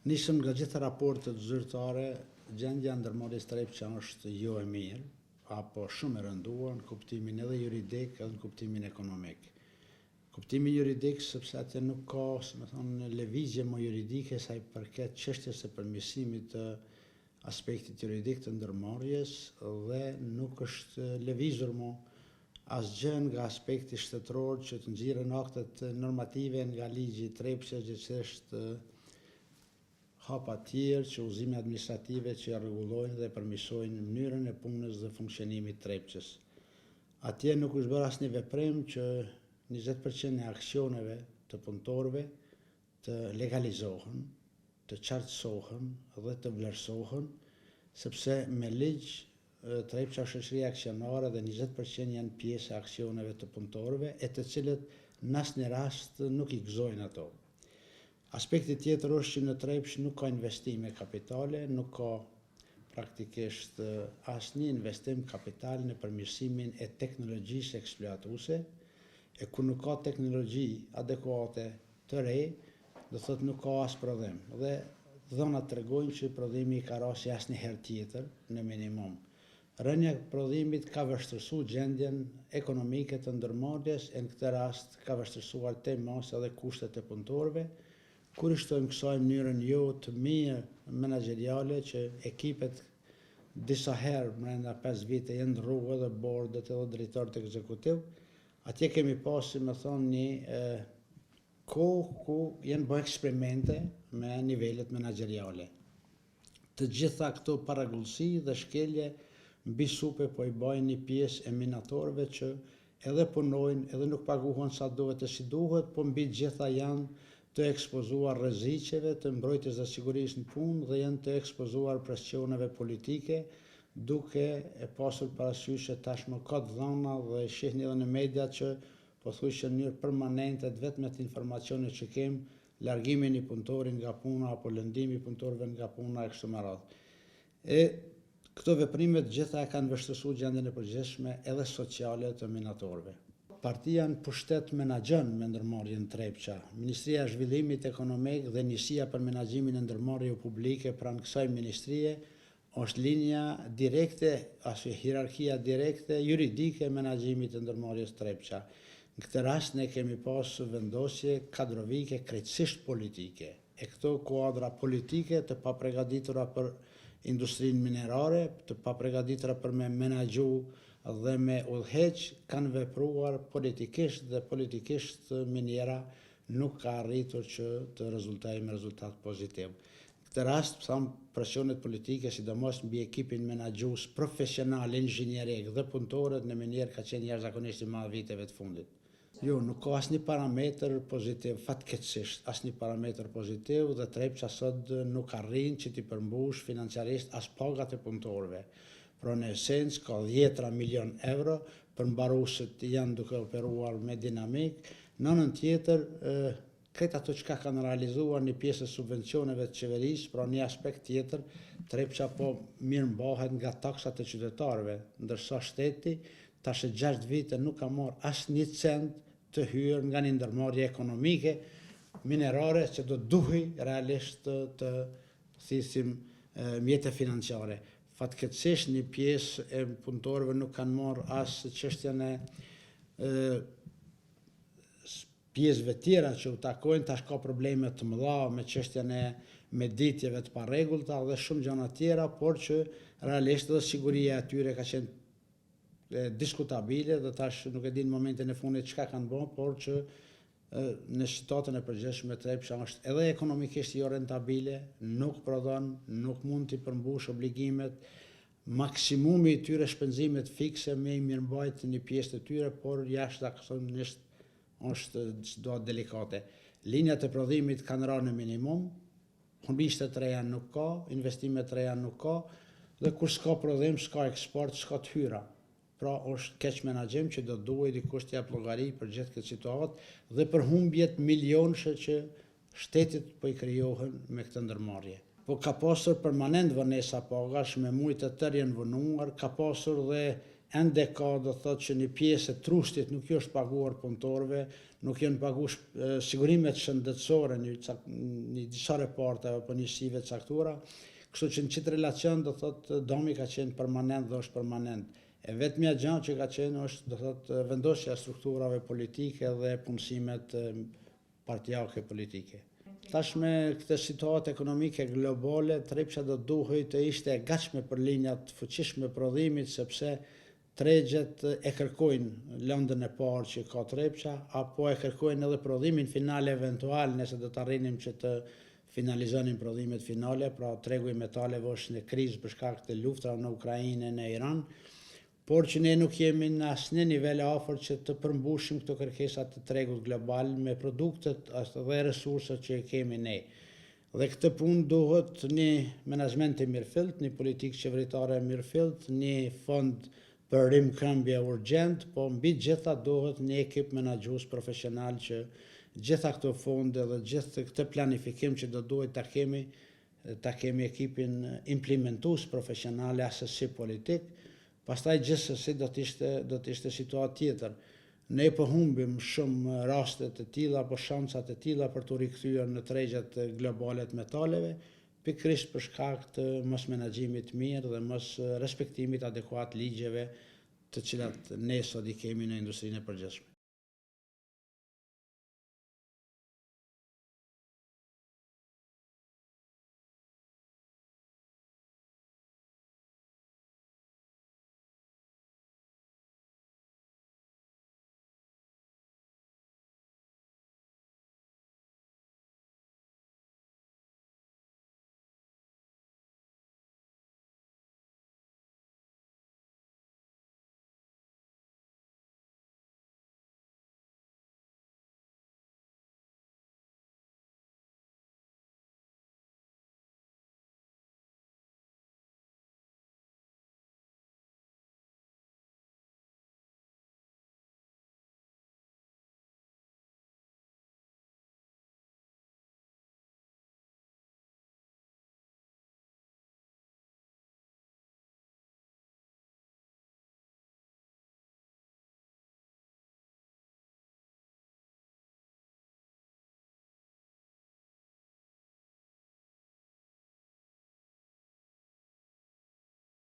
Nisëm nga gjitha raportet zyrtare, gjendja ndërmarrjes Trepça është jo e mirë, apo shumë e rënduar në kuptimin edhe juridik edhe në kuptimin ekonomik. Kuptimi juridik sepse atje nuk ka, lëvizje më juridike sa i përket çështjes së përmirësimit të aspektit juridik të ndërmarrjes dhe nuk është lëvizur më asgjë nga aspekti shtetëror që të nxirren aktet normative nga ligji i Trepçës, gjithsesi hapa tjerë që udhëzime administrative që rregullojnë dhe përmirësojnë mënyrën e punës dhe funksionimit të Trepçës. Atje nuk është bërë asnjë veprim që 20% e aksioneve të punëtorëve të legalizohen, të qartësohen dhe të vlerësohen, sepse me ligj Trepça është shoqëri aksionare dhe 20% janë pjesë e aksioneve të punëtorëve, e të cilët në asnjë rast nuk i gëzojnë ato. Aspekti tjetër është që në Trepçë nuk ka investime kapitale, nuk ka praktikisht asnjë investim kapital në përmirësimin e teknologjisë eksploatuese, e ku nuk ka teknologji adekuate të re, do thotë nuk ka as prodhim. Dhe dhënat tregojnë që prodhimi ka rasti asnjëherë tjetër në minimum. Rënja e prodhimit ka vështirësuar gjendjen ekonomike të ndërmarrjes, e në këtë rast ka vështirësuar tejmos edhe kushtet e punëtorëve, kur i shtojmë kësaj mënyrën jo të mirë menaxheriale që ekipet disa herë brenda 5 vite janë ndrruar edhe bordet edhe drejtorët ekzekutiv, atje kemi pasur një kohë ku janë bërë eksperimente me nivelet menaxheriale. Të gjitha këto paragullësi dhe shkelje mbi supe po i bajnë një pjesë e minatorëve që edhe punojnë, edhe nuk paguhen sa duhet e si duhet, po mbi gjitha janë të ekspozuar rreziqeve të mbrojtjes dhe sigurisë në punë dhe janë të ekspozuar presioneve politike, duke e pasur parasysh që tashmë ka dhëna dhe shihni edhe në media që pothuajse në mënyrë permanente vetëm të informacionit që kemi, largimin i punëtorit nga puna apo lëndimi i punëtorëve nga puna e kështu me radhë. Këto veprime të gjitha e kanë vështirësuar gjendjen e përgjithshme edhe sociale të minatorëve. Partia në pushtet menaxhon me ndërmarrjen Trepça. Ministria e Zhvillimit Ekonomik dhe Njësia për Menaxhimin e Ndërmarrjeve Publike pranë kësaj ministrie është linja direkte, ose hierarkia direkte juridike e menaxhimit të ndërmarrjes Trepça. Në këtë rast ne kemi pasur vendosje kadrovike krejtësisht politike. E këto kuadra politike të papregaditura për industrinë minerare, të papregaditura për me menaxhu dhe me udhëheq, kanë vepruar politikisht dhe politikisht miniera nuk ka arritur që të rezultojë me rezultat pozitiv. Në këtë rast, presionet politike, sidomos mbi ekipin menaxhues profesional, inxhinierik dhe punëtorët në minier ka qenë jashtëzakonisht i madh viteve të fundit. Jo, nuk ka asnjë parametër pozitiv, fatkeqësisht, asnjë parametër pozitiv dhe Trepça sot nuk arrin që t'i përmbush financiarisht as pagat e punëtorëve. Pra në esencë ka 10 milion euro, përmbaruesit janë duke operuar me dinamik, në anën tjetër këtë ato që kanë realizuar një pjesë e subvencioneve të qeverisë, pra një aspekt tjetër, Trepça po mirëmbahet nga taksat e qytetarëve, ndërsa shteti tash 6 vite nuk ka marrë asnjë cent të hyrë nga një ndërmarrje ekonomike minerare që do duhej realisht të thisim mjete financiare. Fatkeqësisht një pjesë e punëtorëve nuk kanë marrë as çështjen e pjesëve tjera që u takojnë, tash ka probleme të mëdha me çështjen e meditjeve të parregullta dhe shumë gjëra tjera, por që realisht edhe siguria e atyre ka qenë diskutabile dhe tash nuk e di në momentin e fundit çka kanë bërë, por që në situatën e përgjithshme Trepça është edhe ekonomikisht jo rentabile, nuk prodhon, nuk mund t'i përmbush obligimet, maksimumi i tyre shpenzimet fikse me i mirëmbajtje një pjesë të tyre, por jashtëzakonisht është çdo delikate. Linjat e prodhimit kanë rënë në minimum, humbishte të reja nuk ka, investime të reja nuk ka, dhe kur s'ka prodhim, s'ka eksport, s'ka të hyra. Pra është keq menaxhim që do duhet dikush t'jap llogari për gjithë këtë situatë dhe për humbjet milionëshe që shtetit po i krijohen me këtë ndërmarrje. Po ka pasur permanent vonesa pagash me muaj të tërë janë vonuar, ka pasur dhe ende ka do thotë që një pjesë e trustit nuk është paguar punëtorëve, nuk janë paguar sigurimet shëndetësore një disa reporte apo njësive caktuara, kështu që në qitë relacion do thotë domi ka qenë permanent dhe është permanent. E vetmja gjë që ka qenë është do thotë vendosja e strukturave politike dhe punësimet partijake politike. Tash me këtë situatë ekonomike globale, Trepça do duhej të ishte e gatshme për linjat fuqishme prodhimit, sepse tregjet e kërkojnë lëndën e parë që ka Trepça, apo e kërkojnë edhe prodhimin final eventual nëse do të arrinim që të finalizonin prodhimet finale, pra tregu i metaleve është në krizë për shkak të luftave në Ukrainë e në Iran, por që ne nuk jemi në asnjë nivel afër që të përmbushim këto kërkesa të tregut global me produktet dhe resurset që kemi ne. Dhe këtë punë duhet një menaxhment i mirëfillt, një politikë qeveritare e mirëfillt, një fond për rimkëmbje urgjent, po mbi gjitha duhet një ekip menaxhues profesional që gjitha këto fonde dhe gjithë këtë planifikim që do duhet ta kemi ekipin implementues profesional asesi politik. Pastaj gjithsesi do të ishte situatë tjetër. Ne po humbim shumë raste të tilla apo shansa të tilla për të rikthyer në tregjet globale të metaleve, pikërisht për shkak të mos menaxhimit mirë dhe mos respektimit adekuat ligjeve të cilat ne sot i kemi në industrinë e përgjithshme.